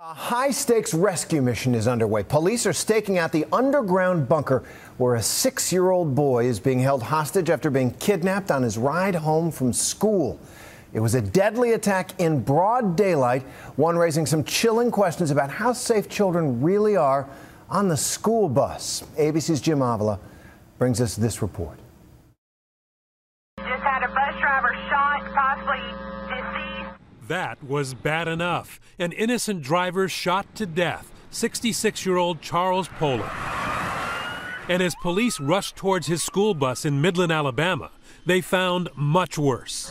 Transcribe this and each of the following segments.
A high-stakes rescue mission is underway. Police are staking out the underground bunker where a 6-year-old boy is being held hostage after being kidnapped on his ride home from school. It was a deadly attack in broad daylight, one raising some chilling questions about how safe children really are on the school bus. ABC's Jim Avila brings us this report. Just had a bus driver shot, possibly deceased. That was bad enough. An innocent driver shot to death, 66-year-old Charles Poland. And as police rushed towards his school bus in Midland, Alabama, they found much worse.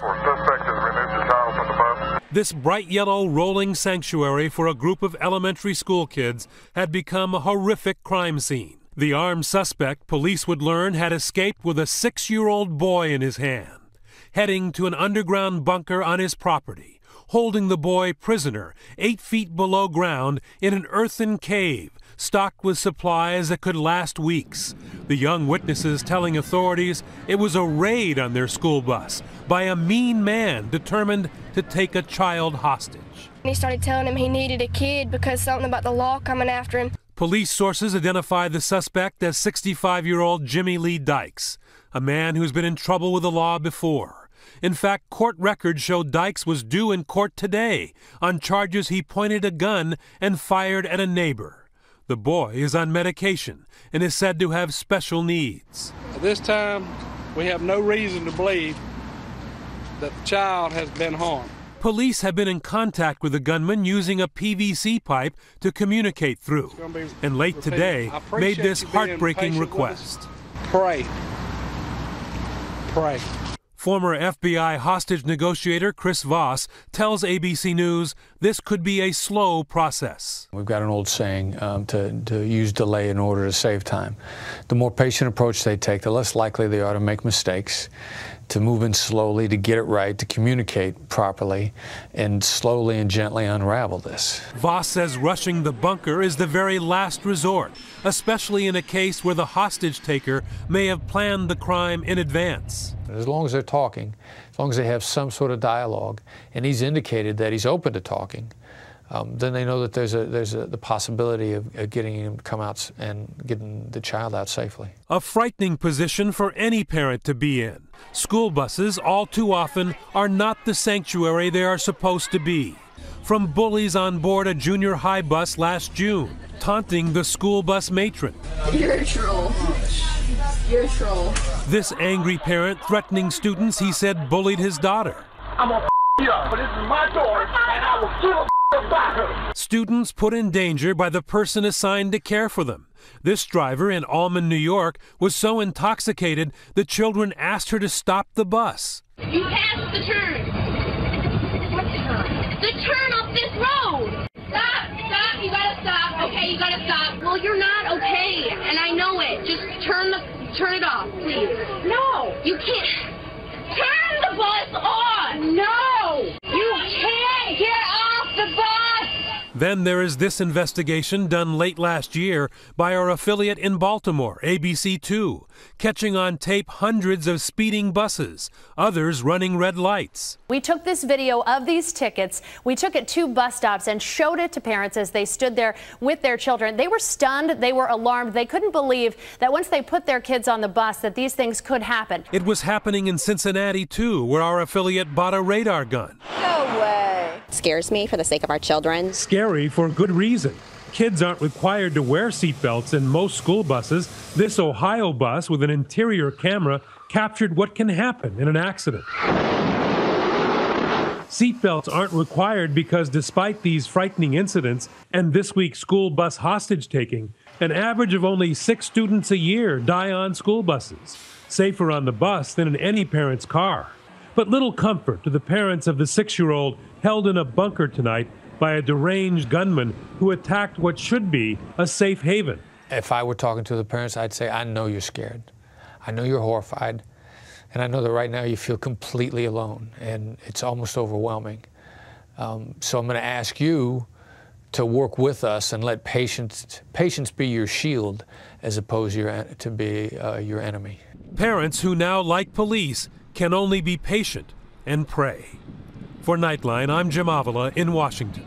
This bright yellow rolling sanctuary for a group of elementary school kids had become a horrific crime scene. The armed suspect, police would learn, had escaped with a 6-year-old boy in his hand, heading to an underground bunker on his property, holding the boy prisoner 8 feet below ground in an earthen cave stocked with supplies that could last weeks. The young witnesses telling authorities it was a raid on their school bus by a mean man determined to take a child hostage. He started telling him he needed a kid because something about the law coming after him. Police sources identify the suspect as 65-year-old Jimmy Lee Dykes, a man who's been in trouble with the law before. In fact, court records show Dykes was due in court today on charges he pointed a gun and fired at a neighbor. The boy is on medication and is said to have special needs. At this time, we have no reason to believe that the child has been harmed. Police have been in contact with the gunman using a PVC pipe to communicate through, and late today made this heartbreaking request. Pray. Pray. Former FBI hostage negotiator Chris Voss tells ABC News this could be a slow process. We've got an old saying to use delay in order to save time. The more patient approach they take, the less likely they are to make mistakes, to move in slowly, to get it right, to communicate properly, and slowly and gently unravel this. Voss says rushing the bunker is the very last resort, especially in a case where the hostage taker may have planned the crime in advance. As long as they're talking, as long as they have some sort of dialogue, and he's indicated that he's open to talking, then they know that there's the possibility of getting him to come out and getting the child out safely. A frightening position for any parent to be in. School buses, all too often, are not the sanctuary they are supposed to be. From bullies on board a junior high bus last June, taunting the school bus matron. You're a troll. You're a troll. This angry parent threatening students he said bullied his daughter. I'm gonna you up, but this is my daughter, and I will kill her. Students put in danger by the person assigned to care for them. This driver in Allman, New York, was so intoxicated the children asked her to stop the bus. You passed the turn. What turn? The turn off this road. Stop, stop, you gotta stop. Okay, you gotta stop. Well, you're not okay, and I know it. Just turn it off, please. No, you can't. Turn the bus on. No, you can't get off the bus. Then there is this investigation done late last year by our affiliate in Baltimore, ABC2, catching on tape hundreds of speeding buses, others running red lights. We took this video of these tickets. We took it to bus stops and showed it to parents as they stood there with their children. They were stunned. They were alarmed. They couldn't believe that once they put their kids on the bus that these things could happen. It was happening in Cincinnati, too, where our affiliate bought a radar gun. No way. Scares me for the sake of our children. Scary for good reason. Kids aren't required to wear seatbelts in most school buses. This Ohio bus with an interior camera captured what can happen in an accident. Seatbelts aren't required because despite these frightening incidents and this week's school bus hostage taking, an average of only 6 students a year die on school buses, safer on the bus than in any parent's car. But little comfort to the parents of the 6-year-old held in a bunker tonight by a deranged gunman who attacked what should be a safe haven. If I were talking to the parents, I'd say, I know you're scared. I know you're horrified. And I know that right now you feel completely alone, and it's almost overwhelming. So I'm going to ask you to work with us and let patience be your shield as opposed to be your enemy. Parents who now, like police, can only be patient and pray. For Nightline, I'm Jim Avila in Washington.